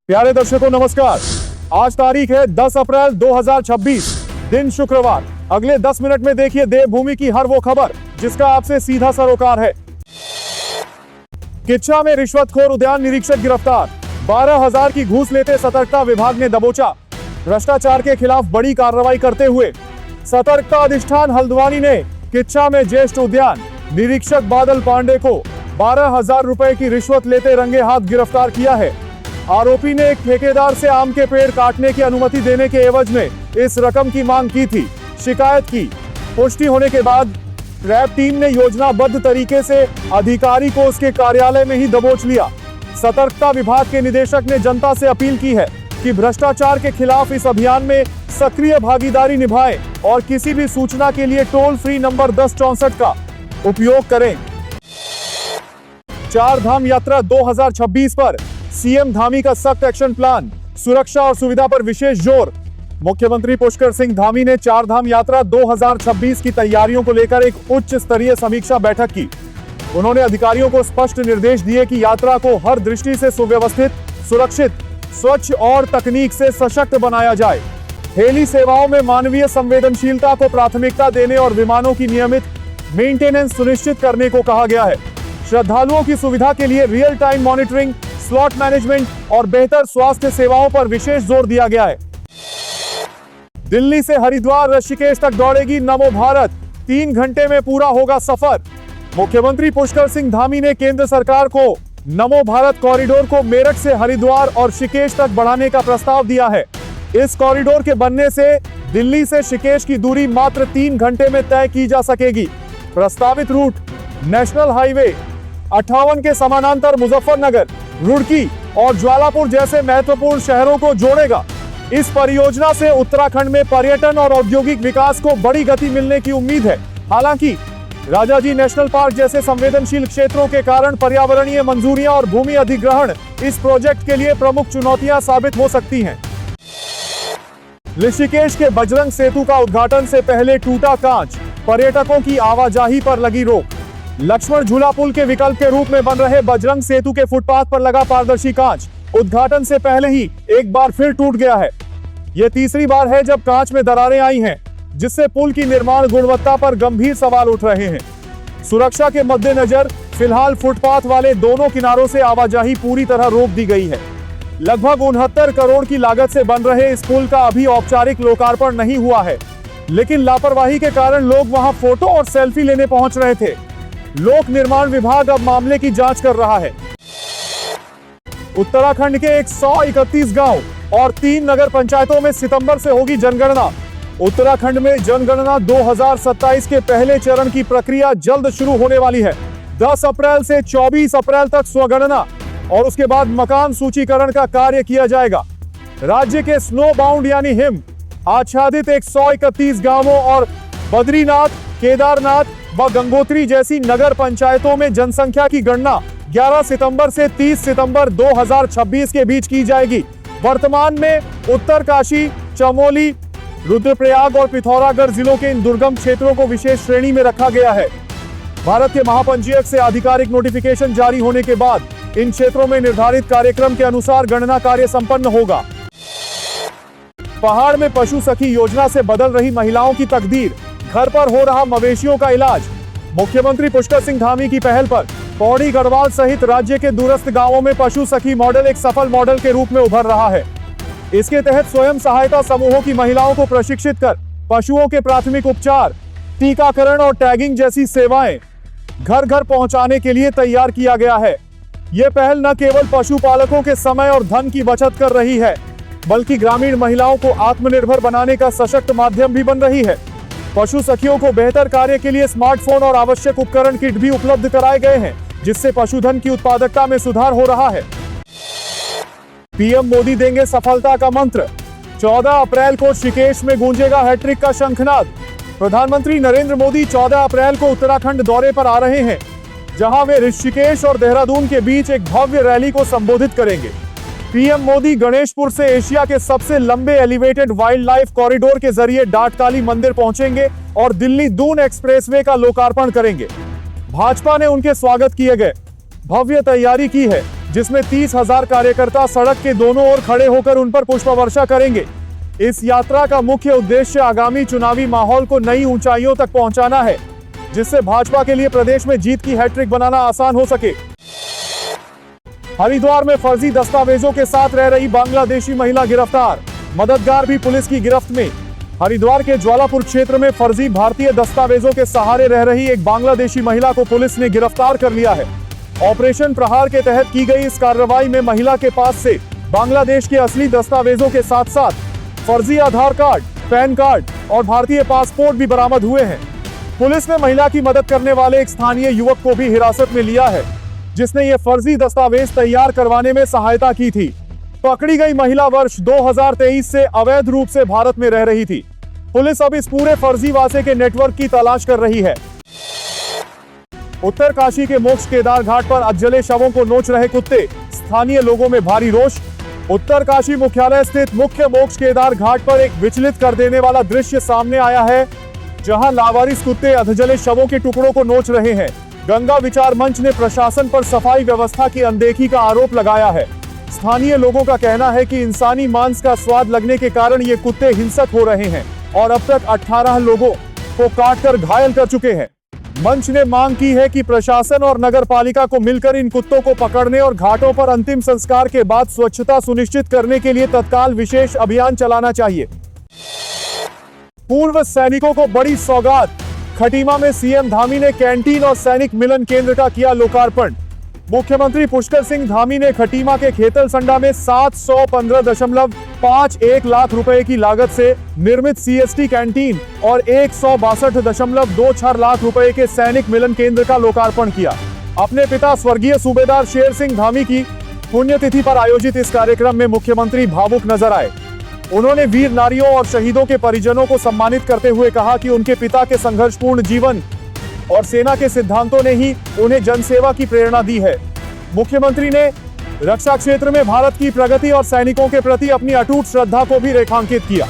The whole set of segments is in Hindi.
प्यारे दर्शकों नमस्कार। आज तारीख है 10 अप्रैल 2026, दिन शुक्रवार। अगले 10 मिनट में देखिए देवभूमि की हर वो खबर जिसका आपसे सीधा सरोकार है। किच्चा में रिश्वतखोर उद्यान निरीक्षक गिरफ्तार, 12,000 की घूस लेते सतर्कता विभाग ने दबोचा। भ्रष्टाचार के खिलाफ बड़ी कार्रवाई करते हुए सतर्कता अधिष्ठान हल्द्वानी ने किच्चा में ज्येष्ठ उद्यान निरीक्षक बादल पांडे को 12,000 रुपए की रिश्वत लेते रंगे हाथ गिरफ्तार किया है। आरोपी ने एक ठेकेदार से आम के पेड़ काटने की अनुमति देने के एवज में इस रकम की मांग की थी। शिकायत की पुष्टि होने के बाद रैब टीम ने योजनाबद्ध तरीके से अधिकारी को उसके कार्यालय में ही दबोच लिया। सतर्कता विभाग के निदेशक ने जनता से अपील की है कि भ्रष्टाचार के खिलाफ इस अभियान में सक्रिय भागीदारी निभाएं और किसी भी सूचना के लिए टोल फ्री नंबर 1064 का उपयोग करें। चार धाम यात्रा 2026 पर सीएम धामी का सख्त एक्शन प्लान, सुरक्षा और सुविधा पर विशेष जोर। मुख्यमंत्री पुष्कर सिंह धामी ने चार धाम यात्रा 2026 की तैयारियों को लेकर एक उच्च स्तरीय समीक्षा बैठक की। उन्होंने अधिकारियों को स्पष्ट निर्देश दिए कि यात्रा को हर दृष्टि से सुव्यवस्थित, सुरक्षित, स्वच्छ और तकनीक से सशक्त बनाया जाए। हेली सेवाओं में मानवीय संवेदनशीलता को प्राथमिकता देने और विमानों की नियमित मेंटेनेंस सुनिश्चित करने को कहा गया है। श्रद्धालुओं की सुविधा के लिए real time monitoring, slot management और बेहतर स्वास्थ्य सेवाओं पर विशेष जोर दिया गया है। दिल्ली से हरिद्वार ऋषिकेश तक दौड़ेगी नमो भारत, 3 घंटे में पूरा होगा सफर। मुख्यमंत्री पुष्कर सिंह धामी ने केंद्र सरकार को नमो भारत कॉरिडोर को मेरठ से हरिद्वार और ऋषिकेश तक बढ़ाने का प्रस्ताव दिया है। इस कॉरिडोर के बनने से दिल्ली से ऋषिकेश की दूरी मात्र 3 घंटे में तय की जा सकेगी। प्रस्तावित रूट नेशनल हाईवे 58 के समानांतर मुजफ्फरनगर, रुड़की और ज्वालापुर जैसे महत्वपूर्ण शहरों को जोड़ेगा। इस परियोजना से उत्तराखंड में पर्यटन और औद्योगिक विकास को बड़ी गति मिलने की उम्मीद है। हालांकि राजाजी नेशनल पार्क जैसे संवेदनशील क्षेत्रों के कारण पर्यावरणीय मंजूरियां और भूमि अधिग्रहण इस प्रोजेक्ट के लिए प्रमुख चुनौतियां साबित हो सकती हैं। ऋषिकेश के बजरंग सेतु का उद्घाटन से पहले टूटा कांच, पर्यटकों की आवाजाही पर लगी रोक। लक्ष्मण झूला पुल के विकल्प के रूप में बन रहे बजरंग सेतु के फुटपाथ पर लगा पारदर्शी कांच उद्घाटन से पहले ही एक बार फिर टूट गया है। यह तीसरी बार है जब कांच में दरारें आई हैं, जिससे पुल की निर्माण गुणवत्ता पर गंभीर सवाल उठ रहे हैं। सुरक्षा के मद्देनजर फिलहाल फुटपाथ वाले दोनों किनारों से आवाजाही पूरी तरह रोक दी गई है। लगभग 69 करोड़ की लागत से बन रहे इस पुल का अभी औपचारिक लोकार्पण नहीं हुआ है, लेकिन लापरवाही के कारण लोग वहां फोटो और सेल्फी लेने पहुंच रहे थे। लोक निर्माण विभाग अब मामले की जांच कर रहा है। उत्तराखंड के 131 गांव और 3 नगर पंचायतों में सितंबर से होगी जनगणना। उत्तराखंड में जनगणना 2027 के पहले चरण की प्रक्रिया जल्द शुरू होने वाली है। 10 अप्रैल से 24 अप्रैल तक स्वगणना और उसके बाद मकान सूचीकरण का कार्य किया जाएगा। राज्य के स्नो बाउंड यानी हिम आच्छादित 131 गांवों और बद्रीनाथ, केदारनाथ व गंगोत्री जैसी नगर पंचायतों में जनसंख्या की गणना 11 सितंबर से 30 सितंबर 2026 के बीच की जाएगी। वर्तमान में उत्तरकाशी, चमोली, रुद्रप्रयाग और पिथौरागढ़ जिलों के इन दुर्गम क्षेत्रों को विशेष श्रेणी में रखा गया है। भारत के महापंजीयक से आधिकारिक नोटिफिकेशन जारी होने के बाद इन क्षेत्रों में निर्धारित कार्यक्रम के अनुसार गणना कार्य संपन्न होगा। पहाड़ में पशु सखी योजना से बदल रही महिलाओं की तकदीर, घर पर हो रहा मवेशियों का इलाज। मुख्यमंत्री पुष्कर सिंह धामी की पहल पर पौड़ी, गढ़वाल सहित राज्य के दूरस्थ गांवों में पशु सखी मॉडल एक सफल मॉडल के रूप में उभर रहा है। इसके तहत स्वयं सहायता समूहों की महिलाओं को प्रशिक्षित कर पशुओं के प्राथमिक उपचार, टीकाकरण और टैगिंग जैसी सेवाएं घर घर पहुंचाने के लिए तैयार किया गया है। यह पहल न केवल पशुपालकों के समय और धन की बचत कर रही है, बल्कि ग्रामीण महिलाओं को आत्मनिर्भर बनाने का सशक्त माध्यम भी बन रही है। पशु सखियों को बेहतर कार्य के लिए स्मार्टफोन और आवश्यक उपकरण किट भी उपलब्ध कराए गए हैं, जिससे पशुधन की उत्पादकता में सुधार हो रहा है। पीएम मोदी देंगे सफलता का मंत्र, 14 अप्रैल को ऋषिकेश में गूंजेगा हैट्रिक का शंखनाद। प्रधानमंत्री नरेंद्र मोदी 14 अप्रैल को उत्तराखंड दौरे पर आ रहे हैं, जहां वे ऋषिकेश और देहरादून के बीच एक भव्य रैली को संबोधित करेंगे। पीएम मोदी गणेशपुर से एशिया के सबसे लंबे एलिवेटेड वाइल्ड लाइफ कॉरिडोर के जरिए डाटकाली मंदिर पहुंचेंगे और दिल्ली दून एक्सप्रेसवे का लोकार्पण करेंगे। भाजपा ने उनके स्वागत किए गए भव्य तैयारी की है। जिसमें 30,000 कार्यकर्ता सड़क के दोनों ओर खड़े होकर उन पर पुष्प वर्षा करेंगे। इस यात्रा का मुख्य उद्देश्य आगामी चुनावी माहौल को नई ऊंचाइयों तक पहुंचाना है, जिससे भाजपा के लिए प्रदेश में जीत की हैट्रिक बनाना आसान हो सके। हरिद्वार में फर्जी दस्तावेजों के साथ रह रही बांग्लादेशी महिला गिरफ्तार, मददगार भी पुलिस की गिरफ्त में। हरिद्वार के ज्वालापुर क्षेत्र में फर्जी भारतीय दस्तावेजों के सहारे रह रही एक बांग्लादेशी महिला को पुलिस ने गिरफ्तार कर लिया है। ऑपरेशन प्रहार के तहत की गई इस कार्रवाई में महिला के पास से बांग्लादेश के असली दस्तावेजों के साथ साथ फर्जी आधार कार्ड, पैन कार्ड और भारतीय पासपोर्ट भी बरामद हुए हैं। पुलिस ने महिला की मदद करने वाले एक स्थानीय युवक को भी हिरासत में लिया है, जिसने ये फर्जी दस्तावेज तैयार करवाने में सहायता की थी। पकड़ी गई महिला वर्ष 2023 से अवैध रूप से भारत में रह रही थी। पुलिस अब इस पूरे फर्जीवासे के नेटवर्क की तलाश कर रही है। उत्तरकाशी के मोक्ष केदार घाट पर अधजले शवों को नोच रहे कुत्ते, स्थानीय लोगों में भारी रोष। उत्तरकाशी मुख्यालय स्थित मुख्य मोक्ष केदार घाट पर एक विचलित कर देने वाला दृश्य सामने आया है, जहां लावारिस कुत्ते अधजले शवों के टुकड़ों को नोच रहे हैं। गंगा विचार मंच ने प्रशासन पर सफाई व्यवस्था की अनदेखी का आरोप लगाया है। स्थानीय लोगों का कहना है कि इंसानी मांस का स्वाद लगने के कारण ये कुत्ते हिंसक हो रहे हैं और अब तक 18 लोगों को काटकर घायल कर चुके हैं। मंच ने मांग की है कि प्रशासन और नगर पालिका को मिलकर इन कुत्तों को पकड़ने और घाटों पर अंतिम संस्कार के बाद स्वच्छता सुनिश्चित करने के लिए तत्काल विशेष अभियान चलाना चाहिए। पूर्व सैनिकों को बड़ी सौगात, खटीमा में सीएम धामी ने कैंटीन और सैनिक मिलन केंद्र का किया लोकार्पण। मुख्यमंत्री पुष्कर सिंह धामी ने खटीमा के खेतलसंडा में 715.51 लाख रुपए की लागत से निर्मित सीएसटी कैंटीन और 162.24 लाख रुपए के सैनिक मिलन केंद्र का लोकार्पण किया। अपने पिता स्वर्गीय सूबेदार शेर सिंह धामी की पुण्यतिथि पर आयोजित इस कार्यक्रम में मुख्यमंत्री भावुक नजर आए। उन्होंने वीर नारियों और शहीदों के परिजनों को सम्मानित करते हुए कहा कि उनके पिता के संघर्षपूर्ण जीवन और सेना के सिद्धांतों ने ही उन्हें जनसेवा की प्रेरणा दी है। मुख्यमंत्री ने रक्षा क्षेत्र में भारत की प्रगति और सैनिकों के प्रति अपनी अटूट श्रद्धा को भी रेखांकित किया।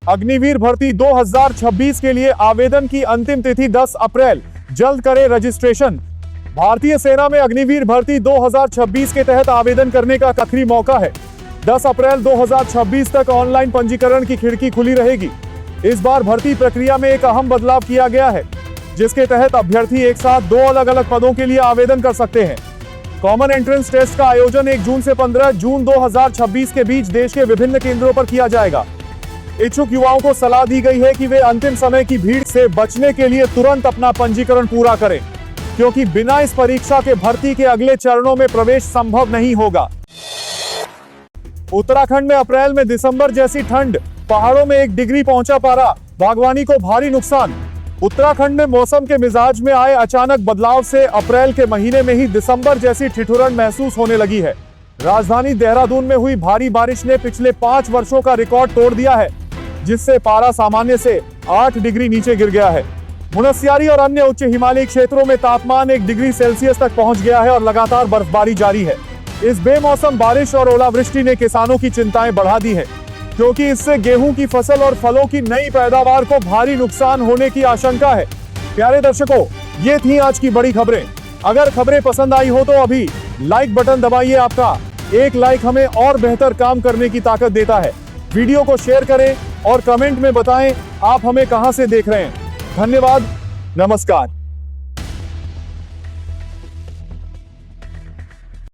अग्निवीर भर्ती 2026 के लिए आवेदन की अंतिम तिथि 10 अप्रैल, जल्द करें रजिस्ट्रेशन। भारतीय सेना में अग्निवीर भर्ती 2026 के तहत आवेदन करने का आखिरी मौका है। 10 अप्रैल 2026 तक ऑनलाइन पंजीकरण की खिड़की खुली रहेगी। इस बार भर्ती प्रक्रिया में एक अहम बदलाव किया गया है, जिसके तहत अभ्यर्थी एक साथ 2 अलग-अलग पदों के लिए आवेदन कर सकते हैं। कॉमन एंट्रेंस टेस्ट का आयोजन 1 जून से 15 जून 2026 के बीच देश के विभिन्न केंद्रों पर किया जाएगा। इच्छुक युवाओं को सलाह दी गई है कि वे अंतिम समय की भीड़ से बचने के लिए तुरंत अपना पंजीकरण पूरा करें, क्योंकि बिना इस परीक्षा के भर्ती के अगले चरणों में प्रवेश संभव नहीं होगा। उत्तराखंड में अप्रैल में दिसंबर जैसी ठंड, पहाड़ों में 1 डिग्री पहुंचा पारा, बागवानी को भारी नुकसान। उत्तराखंड में मौसम के मिजाज में आए अचानक बदलाव से अप्रैल के महीने में ही दिसंबर जैसी ठिठुरन महसूस होने लगी है। राजधानी देहरादून में हुई भारी बारिश ने पिछले 5 वर्षों का रिकॉर्ड तोड़ दिया है, जिससे पारा सामान्य से 8 डिग्री नीचे गिर गया है। मुनस्यारी और अन्य उच्च हिमालयी क्षेत्रों में तापमान 1 डिग्री सेल्सियस तक पहुंच गया है और लगातार बर्फबारी जारी है। इस बेमौसम बारिश और ओलावृष्टि ने किसानों की चिंताएं बढ़ा दी है, क्योंकि इससे गेहूं की फसल और फलों की नई पैदावार को भारी नुकसान होने की आशंका है। प्यारे दर्शकों, ये थी आज की बड़ी खबरें। अगर खबरें पसंद आई हो तो अभी लाइक बटन दबाइए। आपका एक लाइक हमें और बेहतर काम करने की ताकत देता है। वीडियो को शेयर करें और कमेंट में बताएं आप हमें कहां से देख रहे हैं। धन्यवाद, नमस्कार।